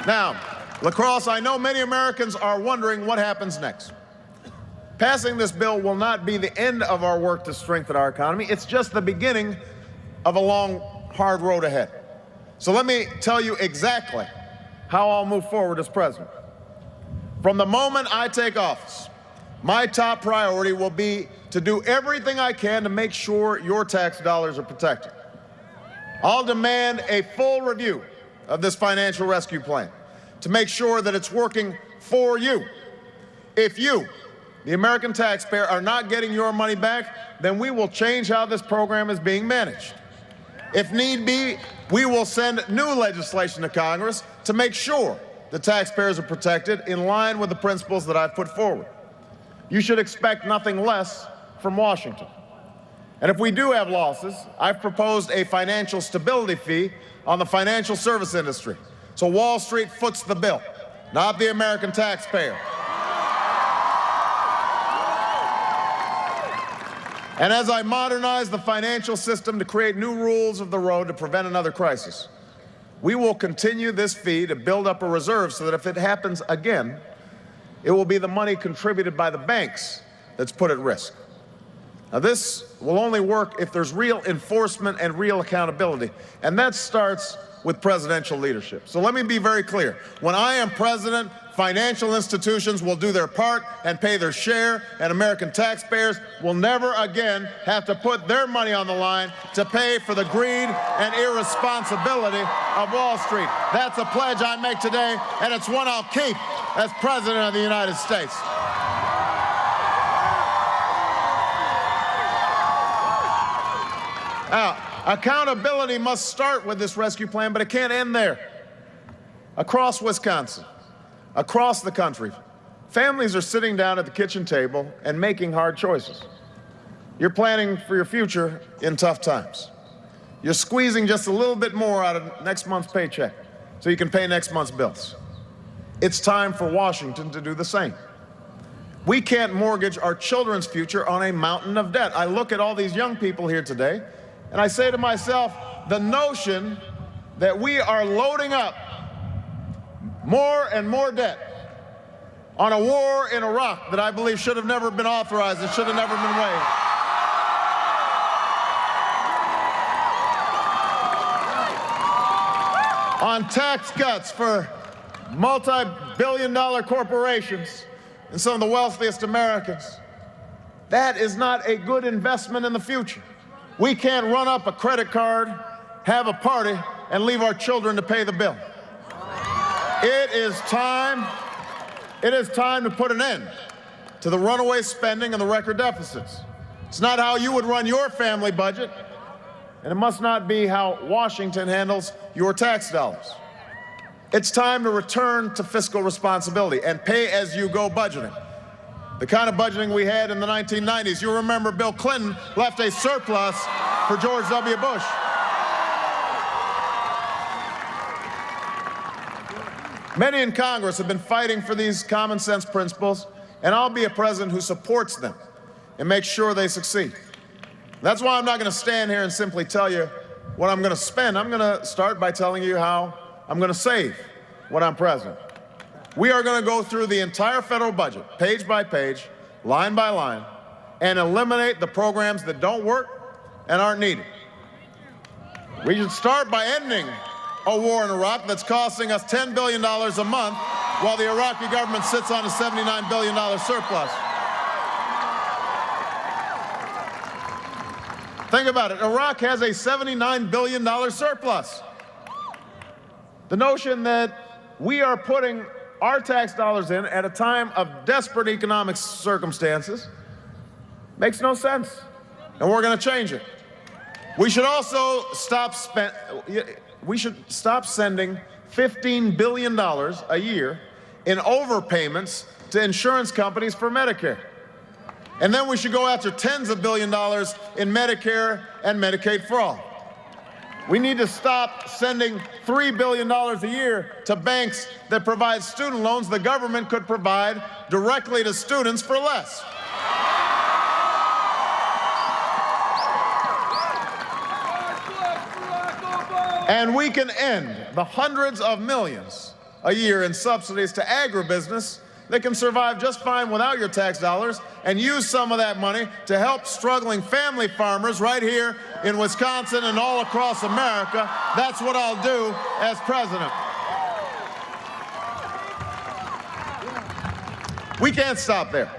Now, Crosse, I know many Americans are wondering what happens next. Passing this bill will not be the end of our work to strengthen our economy. It's just the beginning of a long, hard road ahead. So let me tell you exactly how I'll move forward as president. From the moment I take office, my top priority will be to do everything I can to make sure your tax dollars are protected. I'll demand a full review of this financial rescue plan to make sure that it's working for you. If you, the American taxpayer, are not getting your money back, then we will change how this program is being managed. If need be, we will send new legislation to Congress to make sure the taxpayers are protected in line with the principles that I've put forward. You should expect nothing less from Washington. And if we do have losses, I've proposed a financial stability fee on the financial service industry, so Wall Street foots the bill, not the American taxpayer. And as I modernize the financial system to create new rules of the road to prevent another crisis, we will continue this fee to build up a reserve so that if it happens again, it will be the money contributed by the banks that's put at risk. Now, this will only work if there's real enforcement and real accountability, and that starts with presidential leadership. So let me be very clear. When I am president, financial institutions will do their part and pay their share, and American taxpayers will never again have to put their money on the line to pay for the greed and irresponsibility of Wall Street. That's a pledge I make today, and it's one I'll keep as President of the United States. Now, accountability must start with this rescue plan, but it can't end there. Across Wisconsin, across the country, families are sitting down at the kitchen table and making hard choices. You're planning for your future in tough times. You're squeezing just a little bit more out of next month's paycheck so you can pay next month's bills. It's time for Washington to do the same. We can't mortgage our children's future on a mountain of debt. I look at all these young people here today, and I say to myself, the notion that we are loading up more and more debt on a war in Iraq that I believe should have never been authorized and should have never been waived, on tax cuts for multi-billion-dollar corporations and some of the wealthiest Americans. That is not a good investment in the future. We can't run up a credit card, have a party, and leave our children to pay the bill. It is time to put an end to the runaway spending and the record deficits. It's not how you would run your family budget, and it must not be how Washington handles your tax dollars. It's time to return to fiscal responsibility and pay-as-you-go budgeting. The kind of budgeting we had in the 1990s. You remember Bill Clinton left a surplus for George W. Bush. Many in Congress have been fighting for these common sense principles, and I'll be a president who supports them and makes sure they succeed. That's why I'm not going to stand here and simply tell you what I'm going to spend. I'm going to start by telling you how I'm going to save when I'm president. We are going to go through the entire federal budget, page by page, line by line, and eliminate the programs that don't work and aren't needed. We should start by ending a war in Iraq that's costing us $10 billion a month while the Iraqi government sits on a $79 billion surplus. Think about it. Iraq has a $79 billion surplus. The notion that we are putting our tax dollars in at a time of desperate economic circumstances makes no sense, and we're going to change it. We should also stop sending $15 billion a year in overpayments to insurance companies for Medicare. And then we should go after tens of billions of dollars in Medicare and Medicaid fraud. We need to stop sending $3 billion a year to banks that provide student loans the government could provide directly to students for less. And we can end the hundreds of millions a year in subsidies to agribusiness that can survive just fine without your tax dollars, and use some of that money to help struggling family farmers right here in Wisconsin and all across America. That's what I'll do as president. We can't stop there.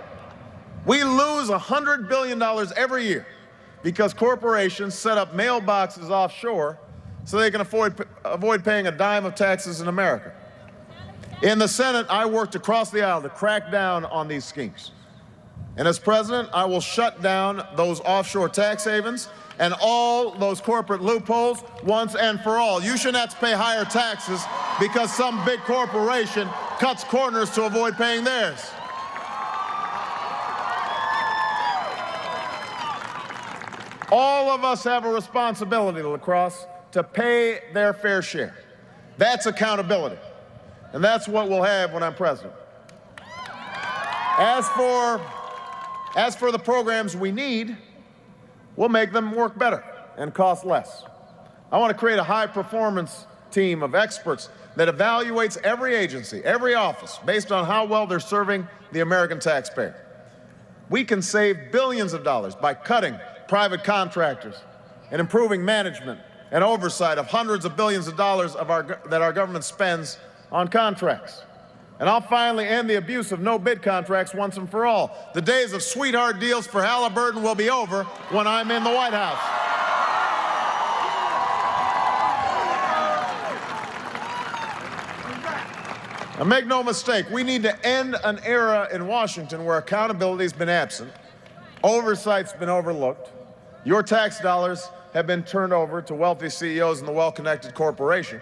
We lose $100 billion every year because corporations set up mailboxes offshore so they can avoid paying a dime of taxes in America. In the Senate, I worked across the aisle to crack down on these schemes. And as president, I will shut down those offshore tax havens and all those corporate loopholes once and for all. You shouldn't have to pay higher taxes because some big corporation cuts corners to avoid paying theirs. All of us have a responsibility, Crosse, to pay their fair share. That's accountability. And that's what we'll have when I'm president. As for the programs we need, we'll make them work better and cost less. I want to create a high-performance team of experts that evaluates every agency, every office, based on how well they're serving the American taxpayer. We can save billions of dollars by cutting private contractors and improving management and oversight of hundreds of billions of dollars that our government spends on contracts. And I'll finally end the abuse of no-bid contracts once and for all. The days of sweetheart deals for Halliburton will be over when I'm in the White House. Now, make no mistake, we need to end an era in Washington where accountability's been absent, oversight's been overlooked, your tax dollars have been turned over to wealthy CEOs and the well-connected corporation.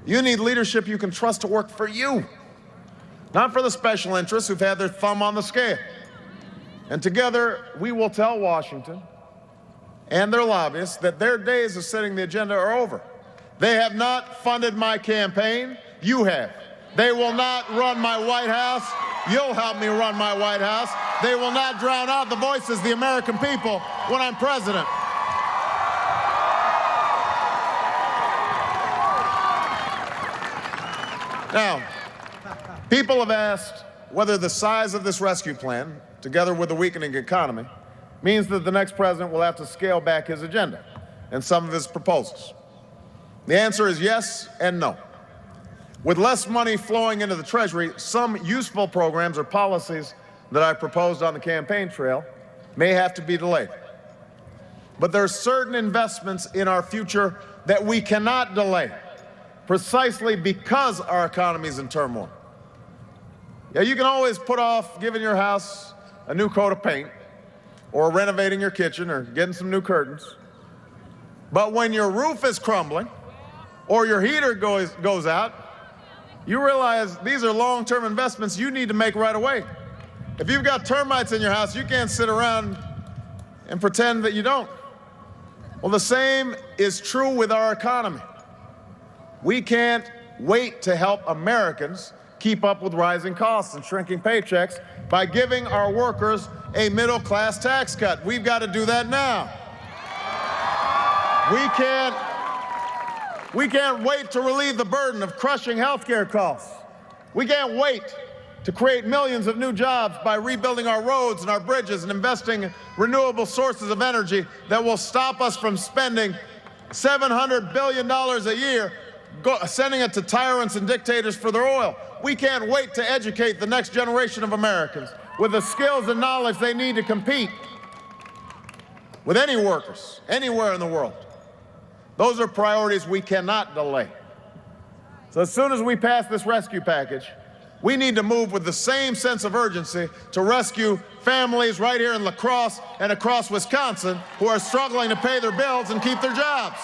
You need leadership you can trust to work for you, not for the special interests who've had their thumb on the scale. And together, we will tell Washington and their lobbyists that their days of setting the agenda are over. They have not funded my campaign. You have. They will not run my White House. You'll help me run my White House. They will not drown out the voices of the American people when I'm president. Now, people have asked whether the size of this rescue plan, together with the weakening economy, means that the next president will have to scale back his agenda and some of his proposals. The answer is yes and no. With less money flowing into the Treasury, some useful programs or policies that I proposed on the campaign trail may have to be delayed. But there are certain investments in our future that we cannot delay, precisely because our economy is in turmoil. Yeah, you can always put off giving your house a new coat of paint or renovating your kitchen or getting some new curtains. But when your roof is crumbling or your heater goes out, you realize these are long-term investments you need to make right away. If you've got termites in your house, you can't sit around and pretend that you don't. Well, the same is true with our economy. We can't wait to help Americans keep up with rising costs and shrinking paychecks by giving our workers a middle-class tax cut. We've got to do that now. We can't wait to relieve the burden of crushing health care costs. We can't wait to create millions of new jobs by rebuilding our roads and our bridges and investing in renewable sources of energy that will stop us from spending $700 billion a year sending it to tyrants and dictators for their oil. We can't wait to educate the next generation of Americans with the skills and knowledge they need to compete with any workers anywhere in the world. Those are priorities we cannot delay. So as soon as we pass this rescue package, we need to move with the same sense of urgency to rescue families right here in La Crosse and across Wisconsin who are struggling to pay their bills and keep their jobs.